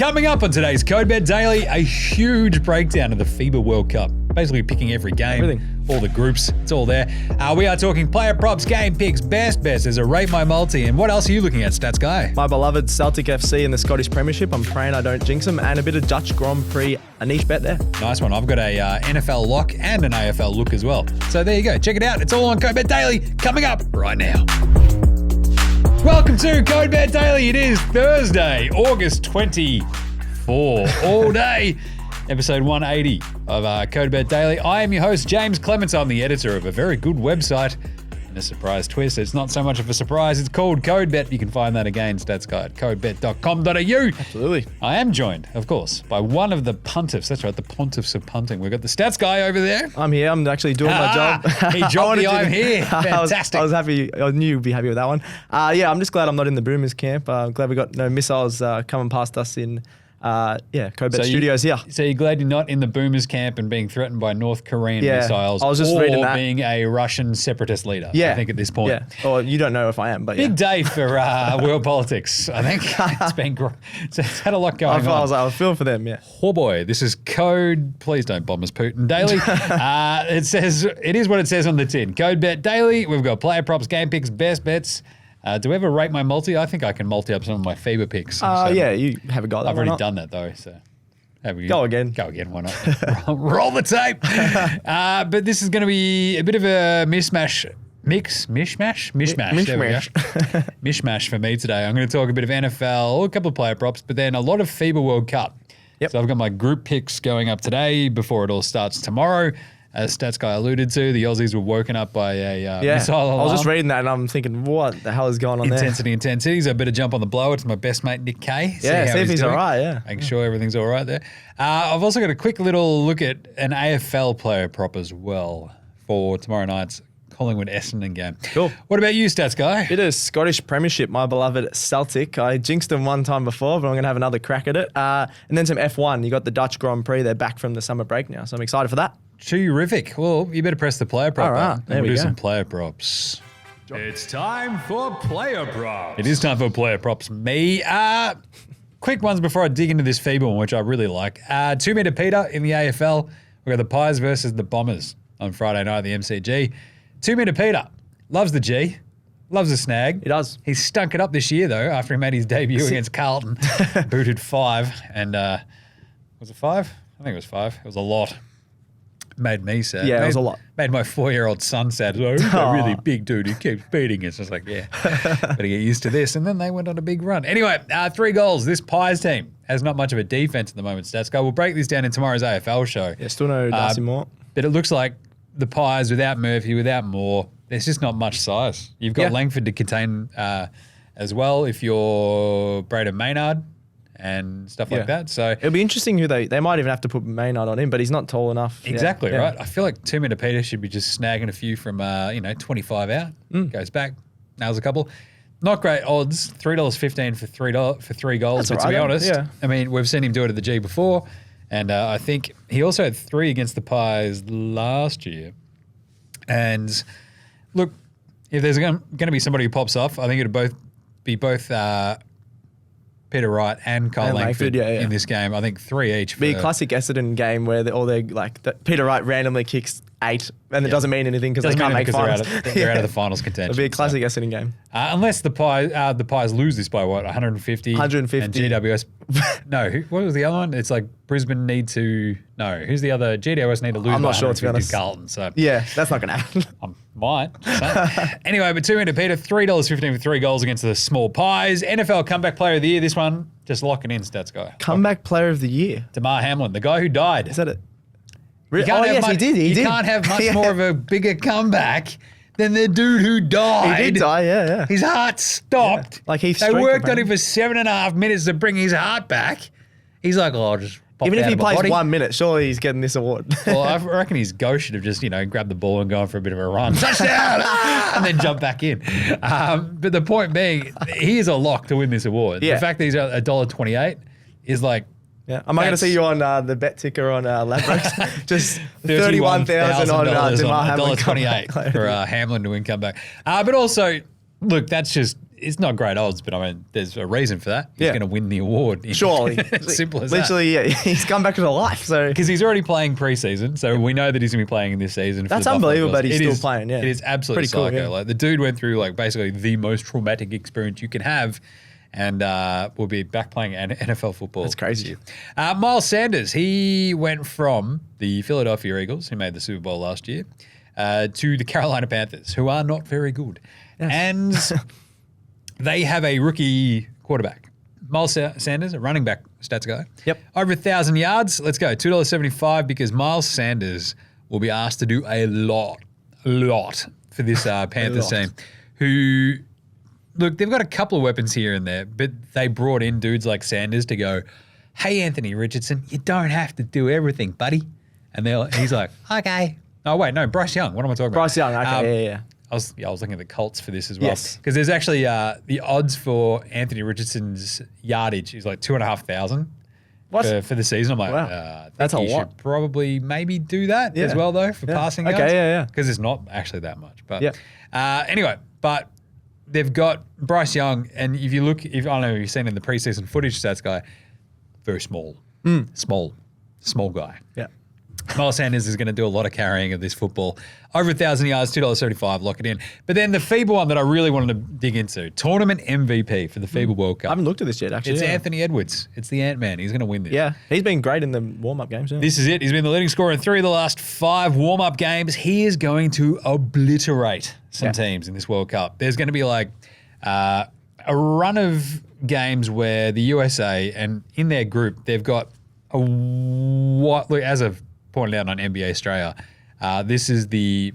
Coming up on today's CodeBet Daily, a huge breakdown of the FIBA World Cup. Basically picking every game, Everything. all the groups, it's all there. We are talking player props, game picks, best bets. There's a Rate My Multi, and what else are you looking at, Stats Guy? My beloved Celtic FC in the Scottish Premiership. I'm praying I don't jinx them. And a bit of Dutch Grand Prix, a niche bet there. Nice one. I've got a NFL lock and an AFL look as well. So there you go. Check it out. It's all on CodeBet Daily, coming up right now. Welcome to CodeBet Daily. It is Thursday, August 24, all day. Episode 180 of CodeBet Daily. I am your host, Jaymz Clements. I'm the editor of a very good website. And a surprise twist, it's not so much of a surprise. It's called CodeBet. You can find that again, StatsGuy at codebet.com.au. Absolutely. I am joined, of course, by one of the pontiffs. That's right, the pontiffs of punting. We've got the Stats Guy over there. I'm here. I'm actually doing my job. He dropped the I'm here. Fantastic. I was happy. I knew you'd be happy with that one. Yeah, I'm just glad I'm not in the Boomers camp. I'm glad we got no missiles coming past us in CodeBet Studios here. So you're glad you're not in the Boomers camp and being threatened by North Korean missiles, I was just or reading that. being a Russian separatist leader, I think, at this point. Yeah. Or you don't know if I am, but Big day for world politics, I think. It's had a lot going on. I was feeling for them, yeah. Oh boy, this is Code, please don't bomb us, Putin, Daily. It is what it says on the tin. CodeBet Daily, we've got player props, game picks, best bets. Do we ever rate my multi? I think I can multi up some of my FIBA picks. Yeah, you haven't got that. I've already done that though, so. Go again. Go again, why not? Roll the tape. But this is going to be a bit of a mishmash. Mishmash. There we go. Mishmash for me today. I'm going to talk a bit of NFL, a couple of player props, but then a lot of FIBA World Cup. Yep. So I've got my group picks going up today before it all starts tomorrow. As Stats Guy alluded to, the Aussies were woken up by a missile alarm. I was just reading that and I'm thinking, what the hell is going on there? Intensity. So I better jump on the blower. It's my best mate, Nick Kay. See if he's all right, yeah. Making sure everything's all right there. I've also got a quick little look at an AFL player prop as well for tomorrow night's Collingwood-Essendon game. Cool. What about you, Stats Guy? It is Scottish Premiership, my beloved Celtic. I jinxed them one time before, but I'm going to have another crack at it. And then some F1. You got the Dutch Grand Prix. They're back from the summer break now, so I'm excited for that. Terrific. Well, you better press the player prop button. There we do go. some player props. It's time for player props. It is time for player props. Me. Quick ones before I dig into this FIBA one, which I really like. 2 meter Peter in the AFL. We've got the Pies versus the Bombers on Friday night at the MCG. 2 meter Peter loves the G, loves the snag. He does. He's stunk it up this year though after he made his debut against Carlton. Booted 5 and was it 5? I think it was 5. It was a lot. Made me sad. Yeah, it was a lot. Made my 4-year-old son sad. Oh, he's a really big dude who keeps beating us. I was like, yeah, better get used to this. And then they went on a big run. Anyway, 3 goals. This Pies team has not much of a defense at the moment, Stats Guy. We'll break this down in tomorrow's AFL show. Yeah, still no Darcy Moore. But it looks like the Pies, without Murphy, without Moore, there's just not much size. You've got Langford to contain as well if you're Braden Maynard and stuff like that. So it'll be interesting who they might even have to put Maynard on him, but he's not tall enough. Exactly, right? I feel like 2 meter Peter should be just snagging a few from 25 out, goes back, nails a couple. Not great odds, $3.15 for 3 goals. That's but to be right, honest, I mean, we've seen him do it at the G before, and I think he also had 3 against the Pies last year. And look, if there's going to be somebody who pops off, I think it'll be both Peter Wright and Cole Langford in this game. I think 3 each. Be a classic Essendon game where Peter Wright randomly kicks 8 and it doesn't mean anything because they can't make finals. They're out of the finals contention. It'll be a classic Essendon game. Unless the Pies lose this by what, 150? 150. And GWS. No, what was the other one? It's like Brisbane need to. No, who's the other? GWS need to lose. I'm not sure, to be honest. Carlton. So yeah, that's not going to happen. Might. Anyway, but 2 meter Peter, $3.15 for 3 goals against the small Pies. NFL comeback player of the year. This one, just lock it in, Stats Guy. Comeback player of the year. Damar Hamlin, the guy who died. Is that it? He did. He can't have much more of a bigger comeback than the dude who died. He did die, yeah. His heart stopped. Yeah. Like they worked on him for 7.5 minutes to bring his heart back. He's like, I'll just pop even if he plays body. 1 minute, surely he's getting this award. Well, I reckon his ghost should have just, grabbed the ball and gone for a bit of a run. Touchdown! And then jump back in. But the point being, he is a lock to win this award. Yeah. The fact that he's $1.28 is like, yeah. Am I going to see you on the bet ticker on Ladbrokes? Just 31,000 on Damar Hamlin. $1.28 for Hamlin to win comeback. But also, look, that's just it's not great odds, but I mean, there's a reason for that. He's Yeah. going to win the award. Surely. Simple as Literally, yeah, he's come back to life. So because he's already playing preseason, so we know that he's going to be playing in this season. That's for the Buffalo unbelievable Bills. that he's It still is- playing, yeah. It is absolutely Pretty cool, psycho. yeah. Like the dude went through like basically the most traumatic experience you can have, and will be back playing NFL football. That's crazy. Miles Sanders, he went from the Philadelphia Eagles, who made the Super Bowl last year, to the Carolina Panthers, who are not very good. And they have a rookie quarterback. Miles Sanders, a running back stats guy. Yep. Over 1,000 yards. Let's go. $2.75 because Miles Sanders will be asked to do a lot for this Panthers team, who, look, they've got a couple of weapons here and there, but they brought in dudes like Sanders to go, hey, Anthony Richardson, you don't have to do everything, buddy. And he's like, okay. Oh, wait, no, Bryce Young. What am I talking about? Bryce Young, okay, yeah. I was looking at the Colts for this as well. Yes. Because there's actually the odds for Anthony Richardson's yardage is like 2,500 for the season. I'm like, Wow. I think That's a you lot. should probably maybe do that as Yeah. well, though, for passing yards. Okay, yeah. Because it's not actually that much. But Yeah. anyway, but they've got Bryce Young, and if you look, I don't know if you've seen in the preseason footage stats guy, very small. Small guy. Yeah. Miles Sanders is going to do a lot of carrying of this football. Over 1,000 yards, $2.75, lock it in. But then the FIBA one that I really wanted to dig into, tournament MVP for the FIBA World Cup. I haven't looked at this yet, actually. It's yeah. Anthony Edwards. It's the Ant-Man. He's going to win this. Yeah, he's been great in the warm-up games. Yeah. This is it. He's been the leading scorer in 3 of the last 5 warm-up games. He is going to obliterate some teams in this World Cup. There's going to be like a run of games where the USA, and in their group, they've got look, as I've pointed out on NBA Australia, this is the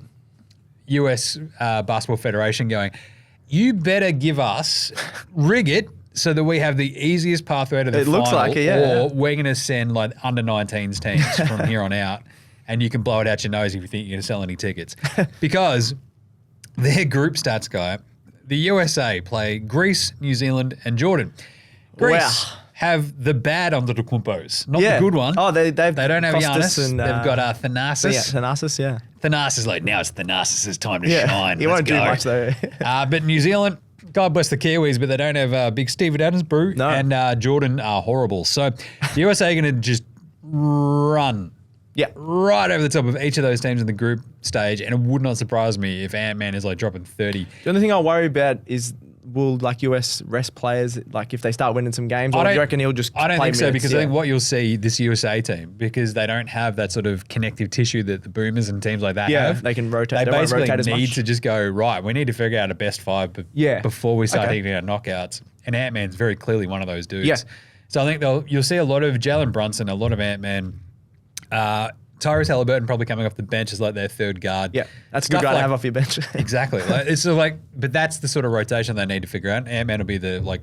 US Basketball Federation going, you better rig it so that we have the easiest pathway to the final. It looks like it, yeah. Or we're going to send like under 19s teams from here on out, and you can blow it out your nose if you think you're going to sell any tickets. Because their group stats guy, the USA play Greece, New Zealand, and Jordan. Greece have the bad Antetokounmpos, not the good one. Oh, they don't have Giannis. Costas and, They've got Thanasis. Yeah, Thanasis, yeah. Thanasis, like, now it's Thanasis' time to Yeah, shine. he won't do much though. But New Zealand, God bless the Kiwis, but they don't have big Steven Adams, Brew, No. and Jordan are horrible. So the USA are going to just run right over the top of each of those teams in the group stage, and it would not surprise me if Ant-Man is like dropping 30. The only thing I worry about is will like US rest players, like if they start winning some games, or do you reckon he'll just I don't play think so, minutes? because I think what you'll see this USA team, because they don't have that sort of connective tissue that the Boomers and teams like that have. they can rotate. They won't basically rotate as need much. to just go, right, we need to figure out a best 5 before we start hitting our knockouts. And Ant-Man's very clearly one of those dudes. Yeah. So I think you'll see a lot of Jalen Brunson, a lot of Ant-Man. Tyrese Halliburton probably coming off the bench as like their third guard. Yeah, that's a good Stuff guy to like- have off your bench. Exactly. It's sort of like, but that's the sort of rotation they need to figure out. Ant-Man will be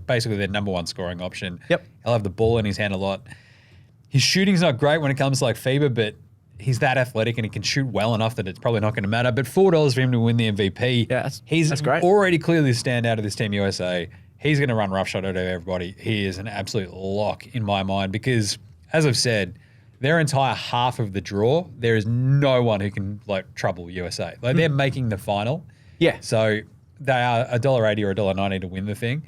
basically their number 1 scoring option. Yep. He'll have the ball in his hand a lot. His shooting's not great when it comes to like FIBA, but he's that athletic and he can shoot well enough that it's probably not going to matter. But $4 for him to win the MVP. Yeah, that's great. Already clearly the standout of this Team USA. He's going to run roughshod over everybody. He is an absolute lock in my mind because, as I've said, their entire half of the draw, there is no one who can like trouble USA. Like they're making the final. Yeah. So they are $1.80 or $1.90 to win the thing,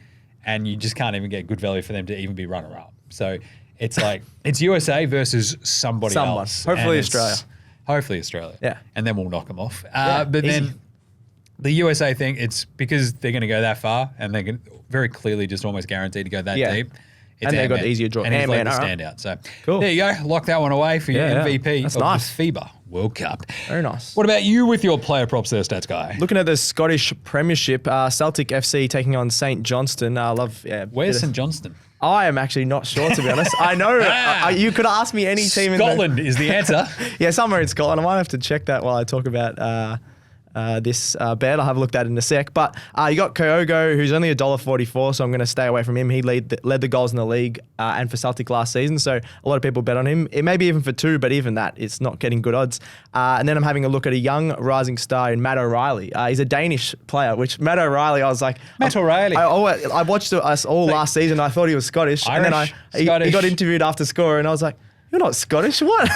and you just can't even get good value for them to even be runner-up. So it's like it's USA versus somebody else. Hopefully and Australia. Hopefully Australia. Yeah. And then we'll knock them off. easy. But then the USA thing, it's because they're going to go that far, and they're very clearly just almost guaranteed to go that deep. It's And they've got Ant-Man. the easier draw. And he's like Ant-Man, the standout. So Cool. there you go. Lock that one away for your Yeah, MVP that's of nice. the FIBA World Cup. Very nice. What about you with your player props there, Stats Guy? Looking at the Scottish Premiership, Celtic FC taking on St Johnston. I love. Where's St Johnston? I am actually not sure, to be honest. I know you could ask me any team. Scotland is the answer. Yeah, somewhere in Scotland. I might have to check that while I talk about this bet. I'll have a look at it in a sec. But you got Kyogo, who's only $1.44, so I'm going to stay away from him. He led the goals in the league and for Celtic last season, so a lot of people bet on him. It may be even for 2, but even that, it's not getting good odds. And then I'm having a look at a young rising star in Matt O'Reilly. He's a Danish player, which Matt O'Reilly, I was like... Matt O'Reilly. I watched us all last season. I thought he was Scottish. And then Irish, he Scottish. got interviewed after score, and I was like... You're not Scottish. What?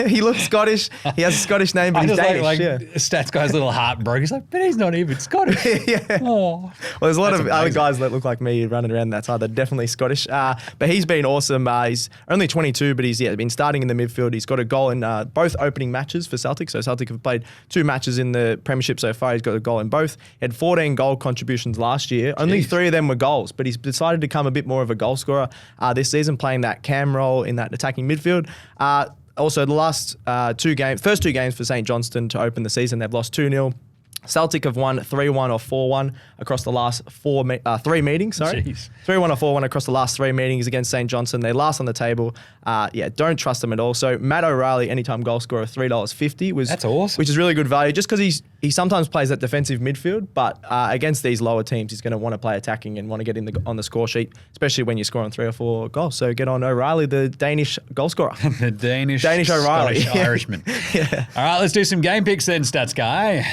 He looks Scottish. He has a Scottish name, but I he's just Danish. like yeah. Stats guy's little heart broke. He's like, but he's not even Scottish. Yeah. Oh. Well, there's a lot That's of other amazing. guys that look like me running around that side. They're definitely Scottish. But he's been awesome. He's only 22, but he's been starting in the midfield. He's got a goal in both opening matches for Celtic. So Celtic have played 2 matches in the Premiership so far. He's got a goal in both. He had 14 goal contributions last year. Only 3 of them were goals, but he's decided to become a bit more of a goal scorer this season, playing that cam role in that attacking midfield. Also, the last first two games for St Johnstone to open the season, they've lost 2-0. Celtic have won 3-1 or 4-1 across the last 3 meetings. Sorry, Jeez. 3-1 or 4-1 across the last 3 meetings against St Johnstone. They're last on the table. Don't trust them at all. So Matt O'Reilly, anytime goal scorer, $3.50 was That's awesome. which is really good value. Just because he sometimes plays that defensive midfield, but against these lower teams, he's going to want to play attacking and want to get on the score sheet, especially when you're scoring 3 or 4 goals. So get on O'Reilly, the Danish goal scorer. The Danish O'Reilly. Scottish Irishman. Yeah. All right, let's do some game picks then, Stats guy.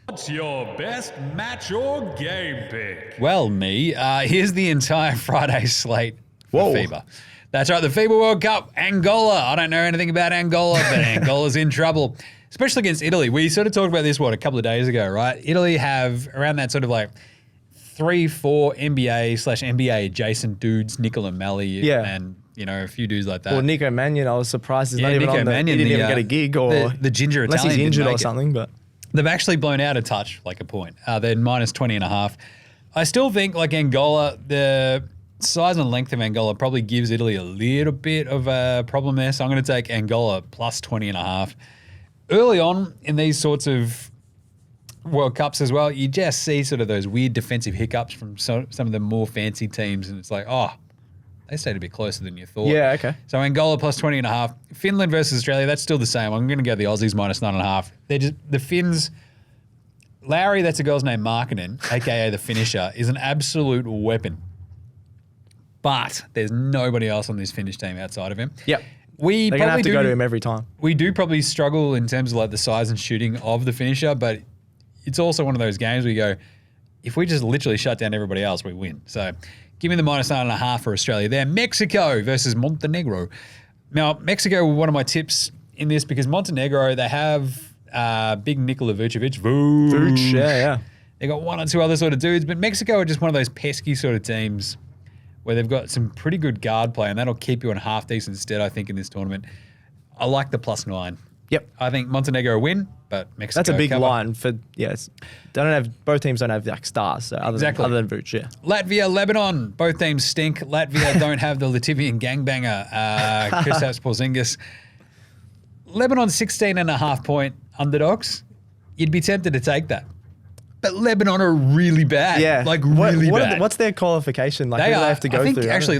What's your best match or game pick? Well, here's the entire Friday slate for Whoa. FIBA. That's right, the FIBA World Cup, Angola. I don't know anything about Angola, but Angola's in trouble, especially against Italy. We sort of talked about this, a couple of days ago, right? Italy have around that sort of like 3-4 NBA/NBA adjacent dudes, Nicola Melli, and a few dudes like that. Well, Nico Mannion, I was surprised he's not even Nico on Mannion, he didn't even get a gig, or the ginger unless Italian he's injured didn't or make it. something. But They've actually blown out a touch, like a point. They're minus 20.5. I still think, like Angola, the size and length of Angola probably gives Italy a little bit of a problem there. So I'm going to take Angola plus 20.5. Early on in these sorts of World Cups as well, you just see sort of those weird defensive hiccups from some of the more fancy teams. And it's like, they stayed a bit closer than you thought. Yeah, okay. So Angola plus 20.5. Finland versus Australia, that's still the same. I'm going to go the Aussies minus 9.5. They're just the Finns. Lowry, that's a girl's name, Markkinen, aka the finisher, is an absolute weapon. But there's nobody else on this Finnish team outside of him. yep, We they're gonna have probably to go to him every time. We do probably struggle in terms of like the size and shooting of the finisher, but it's also one of those games where you go, if we just literally shut down everybody else, we win. So give me the minus 9.5 for Australia there. Mexico versus Montenegro. Now, Mexico were one of my tips in this because Montenegro, they have big Nikola Vucevic. Vooch, yeah. They got 1 or 2 other sort of dudes, but Mexico are just one of those pesky sort of teams where they've got some pretty good guard play, and that'll keep you on half decent stead, I think, in this tournament. I like the plus 9. Yep. I think Montenegro win, but Mexico That's a big cover. line for both teams don't have like stars, so other than Vooch, yeah. Latvia, Lebanon, both teams stink. Latvia don't have the Latvian gangbanger, Kristaps Porzingis. Lebanon 16.5 point underdogs. You'd be tempted to take that. But Lebanon are really bad. Yeah, really bad. What's their qualification? Like, who do they have to go I think through? actually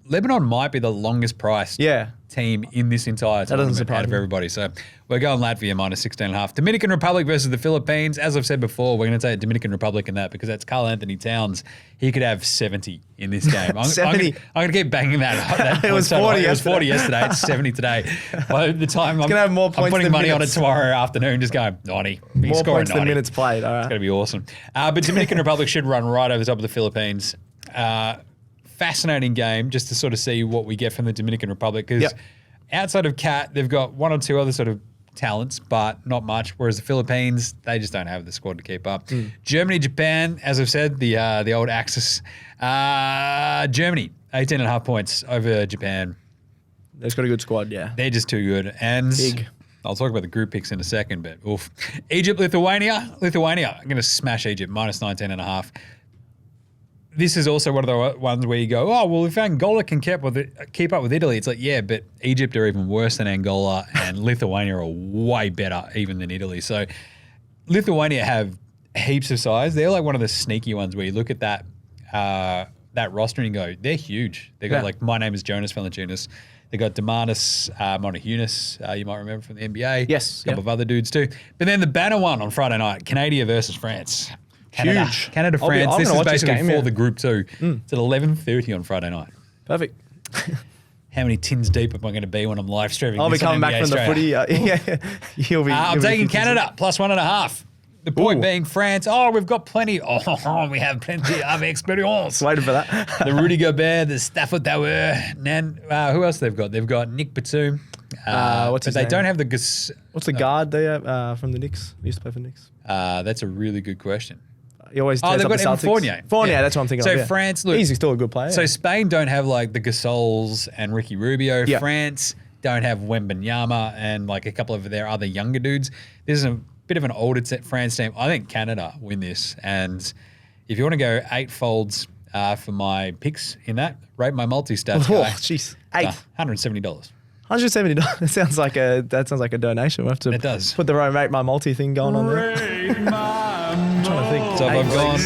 Lebanon might be the longest priced team in this entire tournament out of everybody. So we're going Latvia minus 16.5. Dominican Republic versus the Philippines. As I've said before, we're going to take Dominican Republic in that because that's Karl Anthony Towns. He could have 70 in this game. I'm 70. I'm going to keep banging that. It was 40 It was 40 yesterday. It's 70 today. By the time I'm gonna have more points I'm putting than money minutes. on it tomorrow afternoon, just going 90. He's More scoring points 90. than minutes played. All right. It's going to be awesome. But Dominican Republic should run right over the top of the Philippines. Fascinating game just to sort of see what we get from the Dominican Republic because outside of Cat, they've got 1 or 2 other sort of talents, but not much. Whereas the Philippines, they just don't have the squad to keep up. Germany, Japan, as I've said, the old Axis. Germany, 18.5 points over Japan. They've got a good squad, yeah. They're just too good. And Big. I'll talk about the group picks in a second, but oof. Egypt, Lithuania. I'm going to smash Egypt, minus 19.5. This is also one of the ones where you go, if Angola can keep up with Italy, it's like, yeah, but Egypt are even worse than Angola and Lithuania are way better even than Italy. So Lithuania have heaps of size. They're like one of the sneaky ones where you look at that roster and you go, they're huge. They got like, my name is Jonas Valanciunas. They got Demarcus Montehunis, you might remember from the NBA. Yes. A couple of other dudes too. But then the banner one on Friday night, Canada versus France. Huge. Canada, I'm France. gonna This is watch this basically game, for yeah. the group too. It's at 11:30 on Friday night. Perfect. How many tins deep am I going to be when I'm live streaming? I'll be this on coming back NBA from the Australia? footy. You'll be. I'm you'll be taking 50. Canada plus 1.5. The point Ooh. being France. Oh, we've got plenty. Oh, we have plenty of experience. Waiting for that. The Rudy Gobert, the Stafford Tower. Nan, who else they've got? They've got Nick Batum. What's his But they name? don't have the. What's the guard there from the Knicks? He used to play for the Knicks. That's a really good question. He always Oh, tears they've up got the Evan Celtics. Fournier. Fournier, Yeah. that's what I'm thinking So of. Yeah. France, look. He's still a good player. So Spain don't have like the Gasols and Ricky Rubio. Yeah. France don't have Wembanyama and like a couple of their other younger dudes. This is a bit of an older France team. I think Canada win this. And if you want to go 8 folds for my picks in that, rate my multi-stats Oh, guy. jeez. 8. $170. $170. That sounds like a donation. We'll have to It does. put the rate my multi thing going on there. Rate my I'm trying to think. So if I've gone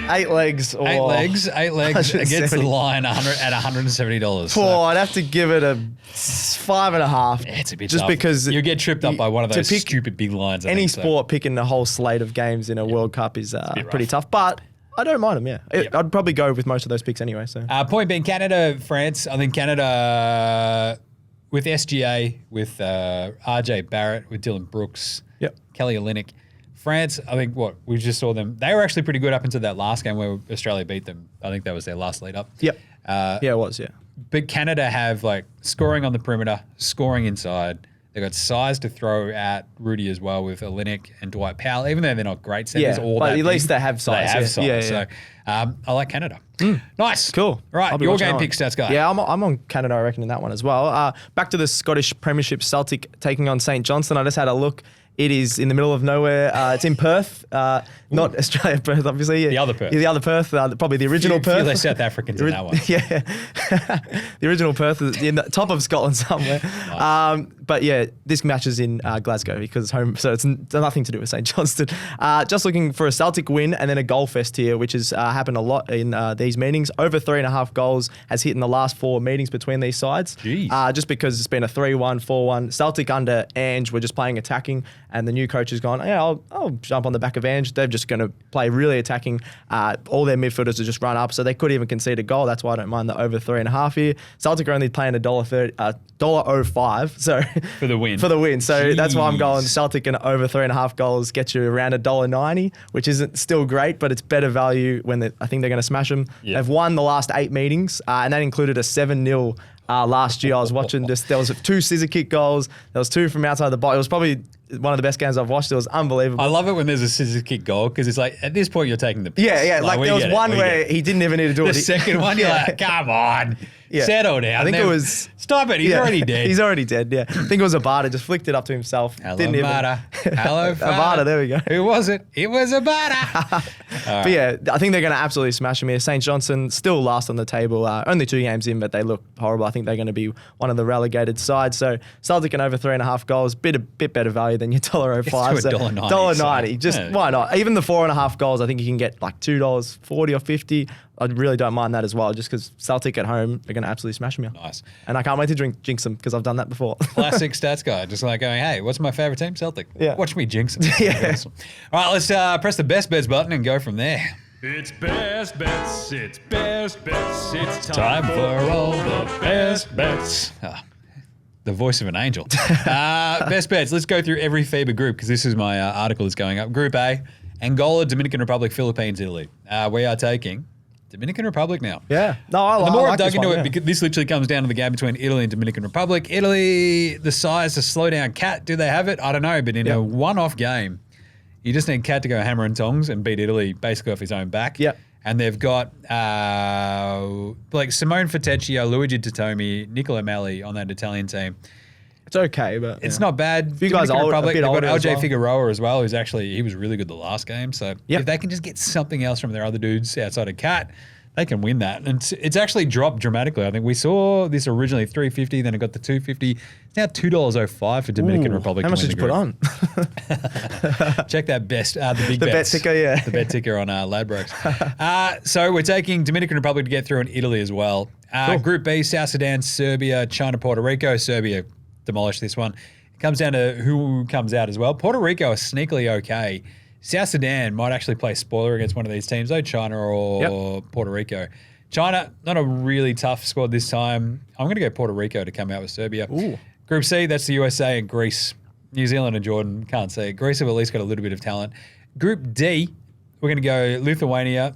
8 legs or 8 legs against the 170. line at $170. Oh, I'd have to give it a 5.5. It's a bit just tough. because you get tripped up by one of to those pick stupid big lines. I any think, so. sport picking the whole slate of games in a World Cup is bit pretty rough. tough, but I don't mind them. Yeah, Yep. I'd probably go with most of those picks anyway. So Point being Canada, France. I think Canada with SGA, with RJ Barrett, with Dylan Brooks, Yep. Kelly Olynyk. France, I think we just saw them. They were actually pretty good up until that last game where Australia beat them. I think that was their last lead up. Yep. Yeah, it was. Yeah. But Canada have like scoring on the perimeter, scoring inside. They've got size to throw at Rudy as well with Olynyk and Dwight Powell, even though they're not great centers. Yeah, all but that at least big, they have size, They have yeah. size. Yeah, So I like Canada. Nice. Cool. Right, I'll be your watching game that pick one. stats guy. Yeah, I'm on Canada, I reckon, in that one as well. Back to the Scottish Premiership, Celtic taking on St Johnstone. I just had a look. It is in the middle of nowhere. It's in Perth, not Australia, Perth, obviously. The other Perth. Yeah, the other Perth, probably the original Few Perth. less South Africans in that one. Yeah. The original Perth is in the top of Scotland somewhere. But yeah, this match is in Glasgow because it's home, so it's nothing to do with St Johnstone. Just looking for a Celtic win and then a goal fest here, which has happened a lot in these meetings. Over 3.5 goals has hit in the last 4 meetings between these sides. Jeez. Just because it's been a 3-1, 4-1. Celtic under Ange were just playing attacking, and the new coach has gone, yeah, I'll jump on the back of Ange. They're just going to play really attacking. All their midfielders are just run up, so they could even concede a goal. That's why I don't mind the over 3.5 here. Celtic are only playing $1.05, so For the win. For the win. So that's why I'm going Jeez. Celtic and over 3.5 goals get you around $1.90, which isn't still great, but it's better value when I think they're going to smash them. Yeah. They've won the last 8 meetings, and that included a 7-0 last year. I was watching this. There was 2 scissor kick goals. There was 2 from outside the box. It was probably one of the best games I've watched. It was unbelievable. I love it when there's a scissors kick goal because it's like at this point you're taking the piss. Yeah. Like we there was get it, one we where get it. he didn't even need to do The it. second one, you're Yeah. like, come on, Yeah. settle down. I think it Then- was- Stop it, he's Yeah. already dead. He's already dead, yeah. I think it was Abada, just flicked it up to himself. Hello, Didn't even. Abada. Hello, Abada, there we go. Who was it? It was Abada. But yeah, I think they're going to absolutely smash him here. St. Johnstone still last on the table, only 2 games in, but they look horrible. I think they're going to be one of the relegated sides. So Celtic and over 3.5 goals, bit better value than your $1.05. It's to So $1.90, $1.90. so, Just yeah. why not? Even the 4.5 goals, I think you can get like $2.40 or 50. I really don't mind that as well, just because Celtic at home, they're going to absolutely smash them here. Nice. And I can't wait to jinx them because I've done that before. Classic stats guy, just like going, hey, what's my favorite team? Celtic. Yeah. Watch me jinx them. Yeah. Awesome. All right, let's press the best bets button and go from there. It's best bets. It's best bets. It's Time for all the best bets. The voice of an angel. Best bets. Let's go through every FIBA group because this is my article that's going up. Group A, Angola, Dominican Republic, Philippines, Italy. We are taking Dominican Republic now. Yeah. No, I The like more I've like dug this into one, it, yeah. because this literally comes down to the game between Italy and Dominican Republic. Italy, the size to slow down Cat. Do they have it? I don't know. But in Yep. a one-off game, you just need Cat to go hammer and tongs and beat Italy basically off his own back. Yep. And they've got like Simone Fatecchio, Luigi Totomi, Nicola Melli on that Italian team. It's okay, but It's yeah. not bad. You guys Dominican old- a Republic, bit they've got older as LJ well. Figueroa as well, he was really good the last game. So Yep. if they can just get something else from their other dudes outside of Cat, they can win that. And it's actually dropped dramatically. I think we saw this originally $3.50, then it got to $2.50. It's now $2.05 for Dominican Ooh, Republic. How to much win did you the put group. on? Check that the big The bet bets. ticker, yeah. The bet ticker on Ladbrokes. So we're taking Dominican Republic to get through and Italy as well. Cool. Group B, South Sudan, Serbia, China, Puerto Rico. Serbia demolished this one. It comes down to who comes out as well. Puerto Rico is sneakily okay. South Sudan might actually play spoiler against one of these teams, though, China or Puerto Rico. China, not a really tough squad this time. I'm going to go Puerto Rico to come out with Serbia. Ooh. Group C, that's the USA and Greece. New Zealand and Jordan, can't see it. Greece have at least got a little bit of talent. Group D, we're going to go Lithuania.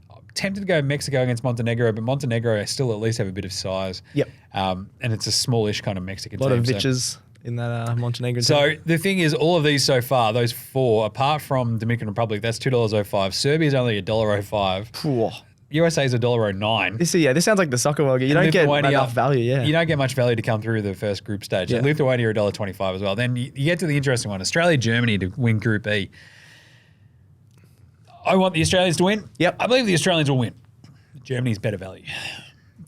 I'm tempted to go Mexico against Montenegro, but Montenegro still at least have a bit of size. Yep. And it's a smallish kind of Mexican A lot team. of bitches in that Montenegro team. So the thing is, all of these so far, those four, apart from Dominican Republic, that's $2.05. Serbia's only $1.05. USA's $1.09. This sounds like the soccer world. You don't get enough value, You don't get much value to come through the first group stage. Yeah. Lithuania $1.25 as well. Then you get to the interesting one. Australia, Germany to win Group E. I want the Australians to win. Yep. I believe the Australians will win. Germany's better value.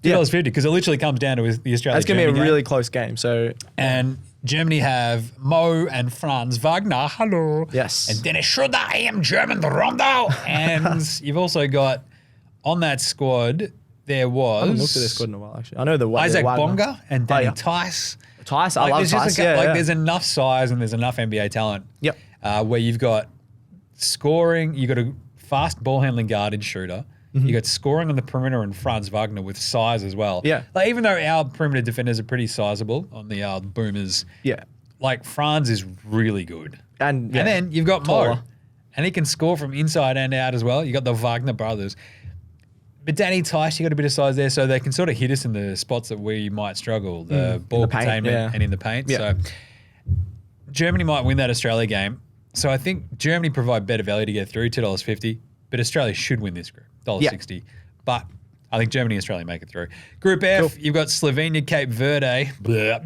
$2.50 because it literally comes down to the Australia. That's going to be a game. really close game. So And Germany have Mo and Franz Wagner. Hello. Yes. And Dennis Schröder. I am German Rondo. And you've also got on that squad, there was... I haven't looked at this squad in a while, actually. I know the Isaac Wagner. Bonga and Danny Tice. Tice, I love Tice. There's enough size and there's enough NBA talent. Yep. Where you've got scoring, you've got a fast ball handling guard in Shooter. You got scoring on the perimeter and Franz Wagner with size as well. Yeah. Like even though our perimeter defenders are pretty sizable on the Boomers, Yeah. like Franz is really good. And then you've got Mo, taller. and he can score from inside and out as well. You got the Wagner brothers. But Danny Tice, you got a bit of size there, so they can sort of hit us in the spots that we might struggle, the ball paint, containment and in the paint. Yeah. So Germany might win that Australia game. So I think Germany provide better value to get through, $2.50, but Australia should win this group, $1.60. But I think Germany and Australia make it through. Group F, you've got Slovenia, Cape Verde,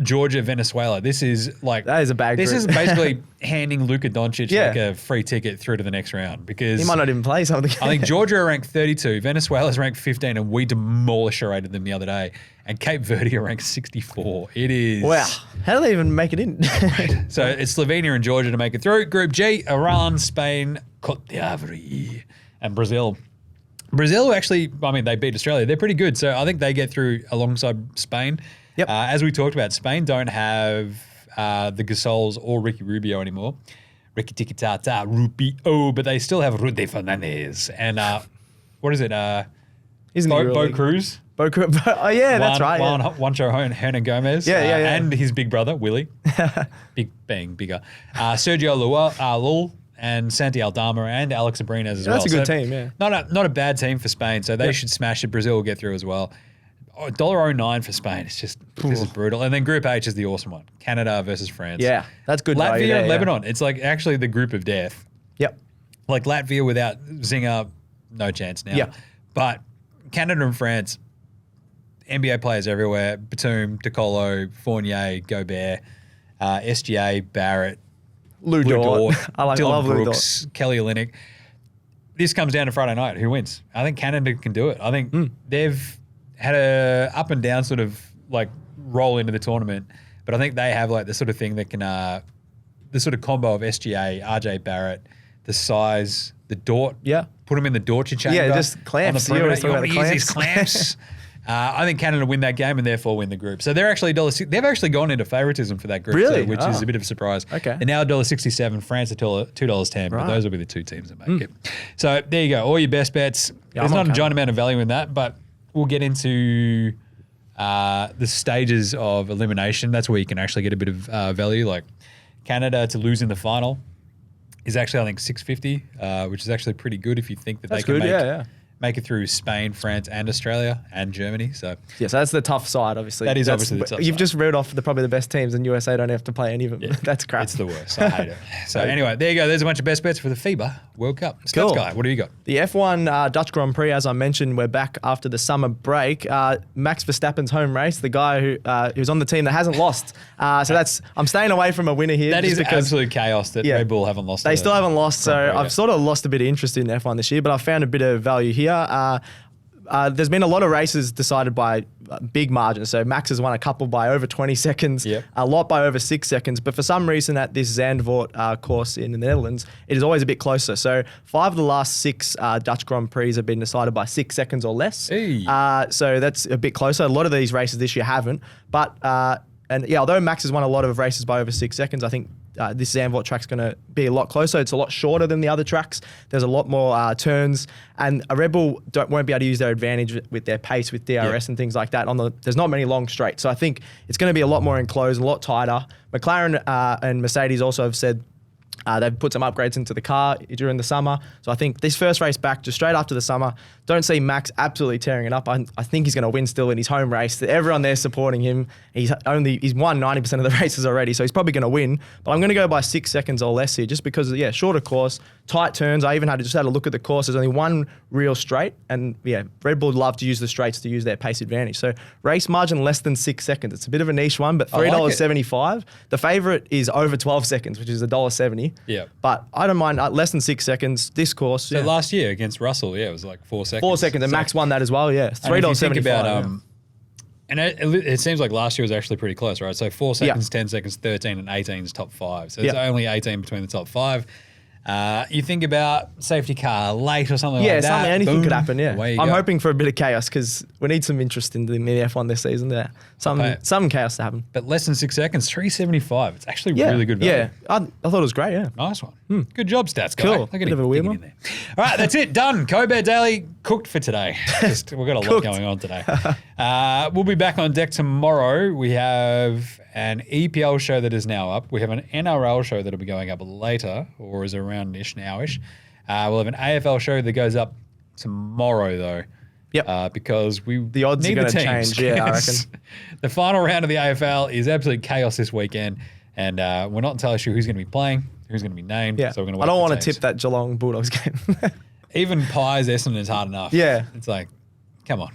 Georgia, Venezuela. This is like... That is a bad This group. is basically handing Luka Doncic like a free ticket through to the next round because... He might not even play something. I think Georgia are ranked 32, Venezuela's ranked 15, and we demolished them the other day. And Cape Verde are ranked 64. It is... Wow. How do they even make it in? So it's Slovenia and Georgia to make it through. Group G, Iran, Spain, Cote d'Ivoire, and Brazil. Brazil actually, I mean, they beat Australia. They're pretty good. So I think they get through alongside Spain. Yep. As we talked about, Spain don't have the Gasols or Ricky Rubio anymore. Ricky Tiki-Tata, Rubio, but they still have Rudy Fernandez. And what is it? Isn't he Bo really? Cruz. Oh, yeah, that's right. Juancho Hernan Gomez. Yeah. And his big brother, Willie. being bigger. Sergio Llull. And Santi Aldama and Alex Abrines as well. That's a good team, yeah. Not a bad team for Spain, so they should smash it. Brazil will get through as well. $1.09 for Spain. It's just, this is brutal. And then Group H is the awesome one. Canada versus France. Yeah, that's good value Latvia there, and yeah. Lebanon. It's like actually the group of death. Yep. Like Latvia without Zinger, no chance now. Yeah. But Canada and France, NBA players everywhere. Batum, DeColo, Fournier, Gobert, SGA, Barrett, Lou Dort. I love Dylan Lou Dort. Brooks, Kelly Olynyk. This comes down to Friday night. Who wins? I think Canada can do it. I think they've had a up and down sort of like roll into the tournament, but I think they have like the sort of thing that can, the sort of combo of SGA, RJ Barrett, the size, the Dort. Yeah. Put them in the Dortcher chamber. Yeah, just clamps. On the You always perimeter. talk You about want the to use these clamps. I think Canada win that game and therefore win the group. So they're actually $1.60. They've actually gone into favoritism for that group, Really? too, which is a bit of a surprise. Okay. And now $1.67. France are $2.10, but Right. those will be the two teams that make it. So there you go. All your best bets. There's I'm not on a giant amount of value in that, but we'll get into the stages of elimination. That's where you can actually get a bit of value. Like Canada to lose in the final is actually, I think, $6.50, which is actually pretty good if you think that That's they can good, make it through Spain, France, and Australia, and Germany. So Yes, that's the tough side, obviously. That is obviously the tough You've side. just read off probably the best teams, and USA don't have to play any of them. That's crap. it's the worst. I hate it. So anyway, there you go. There's a bunch of best bets for the FIBA World Cup. Stats Cool. guy, what do you got? The F1 Dutch Grand Prix, as I mentioned, we're back after the summer break. Max Verstappen's home race, the guy who's on the team that hasn't lost. I'm staying away from a winner here. That just is because absolute chaos that Red Bull haven't lost. They still haven't lost, so Grand Prix I've yet. sort of lost a bit of interest in F1 this year, but I've found a bit of value here. There's been a lot of races decided by big margins. So Max has won a couple by over 20 seconds, Yep. a lot by over 6 seconds. But for some reason at this Zandvoort course in the Netherlands, it is always a bit closer. So 5 of the last 6 Dutch Grand Prix have been decided by 6 seconds or less. Hey. So that's a bit closer. A lot of these races this year haven't. But although Max has won a lot of races by over 6 seconds, I think this Zandvoort track's going to be a lot closer. It's a lot shorter than the other tracks. There's a lot more turns, and a Red Bull won't be able to use their advantage with their pace, with DRS and things like that. There's not many long straights, so I think it's going to be a lot more enclosed, a lot tighter. McLaren and Mercedes also have said they've put some upgrades into the car during the summer. So I think this first race back, just straight after the summer, don't see Max absolutely tearing it up. I think he's going to win still in his home race. Everyone there supporting him. He's won 90% of the races already, so he's probably going to win. But I'm going to go by 6 seconds or less here, just because, shorter course, tight turns. I even had a look at the course. There's only one real straight, and Red Bull love to use the straights to use their pace advantage. So race margin less than 6 seconds. It's a bit of a niche one, but $3.75. The favourite is over 12 seconds, which is $1.70. Yeah. But I don't mind less than 6 seconds. This course. So last year against Russell, it was like 4 seconds. 4 seconds, and Max won that as well. Yeah, $3.75. And it seems like last year was actually pretty close, right? So 4 seconds, 10 seconds, 13, and 18 is top 5. So there's only 18 between the top 5. You think about safety car late or something like that. Anything could happen, I'm go. hoping for a bit of chaos because we need some interest in the F1 this season there. Some chaos to happen. But less than 6 seconds, $3.75. It's actually really good value. Yeah, I thought it was great, Nice one. Good job, stats guy. Cool. Look at Bit him of a weird digging one. in there. All right, that's it. Done. Cobet Daily cooked for today. We've got a lot going on today. We'll be back on deck tomorrow. We have an EPL show that is now up. We have an NRL show that'll be going up later, or is around-ish now-ish. We'll have an AFL show that goes up tomorrow, though. Yep. Because the odds are going to change. Yeah, I reckon. The final round of the AFL is absolute chaos this weekend, and we're not entirely sure who's going to be playing, who's going to be named. Yeah. So we're going to. I don't want to tip that Geelong Bulldogs game. Even Pies Essendon is hard enough. Yeah. It's like, come on.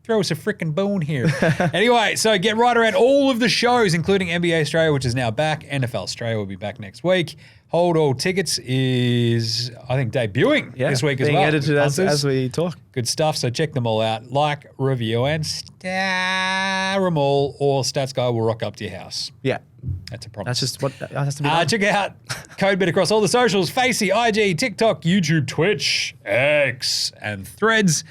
Throw us a freaking bone here. Anyway, so get right around all of the shows, including NBA Australia, which is now back. NFL Australia will be back next week. Hold All Tickets is, I think, debuting this week as well. Being edited as we talk. Good stuff. So check them all out. Like, review, and star them all, or Stats Guy will rock up to your house. Yeah. That's a promise. That's just what has to be done. Check out CodeBet across all the socials: Facey, IG, TikTok, YouTube, Twitch, X, and Threads.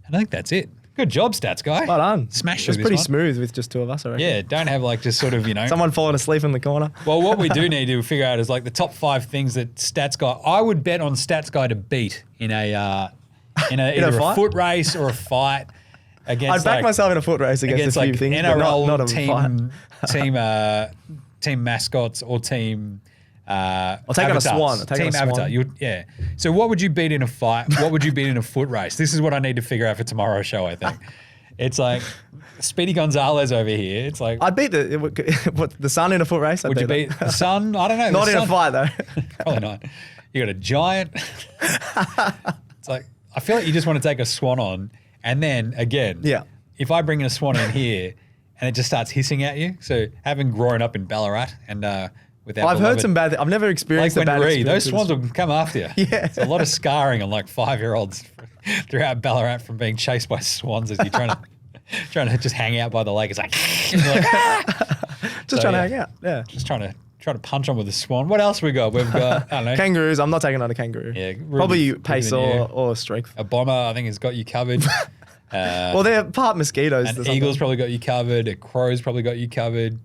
And I think that's it. Good job, Stats Guy. Well done. Smash It was through pretty this one. smooth with just two of us, I reckon. Yeah, don't have like just sort of, Someone falling asleep in the corner. Well, what we do need to figure out is like the top 5 things that Stats Guy, I would bet on Stats Guy to beat in either a foot race or a fight against. I'd back myself in a foot race against a few things, NRL but not a fight. team mascots or team. I'll take on a swan. Team Avatar. So what would you beat in a fight? What would you beat in a foot race? This is what I need to figure out for tomorrow's show, I think. It's like Speedy Gonzalez over here. It's like I'd beat the Sun in a foot race. Would you beat the Sun? I don't know. Not in a fight though. Probably not. You got a giant. It's like I feel like you just want to take a swan on, and then again, if I bring in a swan in here and it just starts hissing at you. So having grown up in Ballarat and I've heard some bad. I've never experienced like a bad experience. Those swans will come after you. Yeah, it's a lot of scarring on like 5-year-olds throughout Ballarat from being chased by swans as you're trying to just hang out by the lake. It's like, just trying to hang out. Yeah, just trying to punch on with a swan. What else we got? We've got I don't know. Kangaroos. I'm not taking on a kangaroo. Yeah, probably pace or strength. A bomber, I think, has got you covered. Well, they're part mosquitoes. An eagle's probably got you covered. A crow's probably got you covered.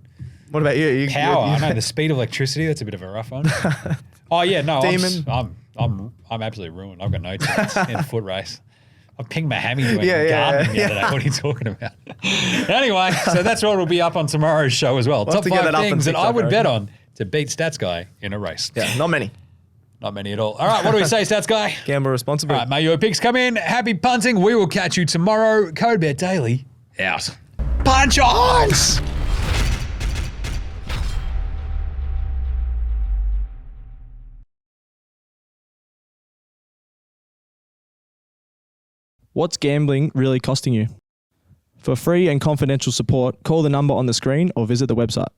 What about you? Power. I know the speed of electricity. That's a bit of a rough one. Oh yeah, no. Demon. I'm absolutely ruined. I've got no chance in a foot race. I pinged my hammy doing gardening the other day. What are you talking about? Anyway, so that's what will be up on tomorrow's show as well. Top 5 things that I would bet on to beat Stats Guy in a race. Yeah, not many. Not many at all. All right, what do we say, Stats Guy? Gamble responsibly. All right, may your picks come in. Happy punting. We will catch you tomorrow. CodeBet Daily out. Punch ons! What's gambling really costing you? For free and confidential support, call the number on the screen or visit the website.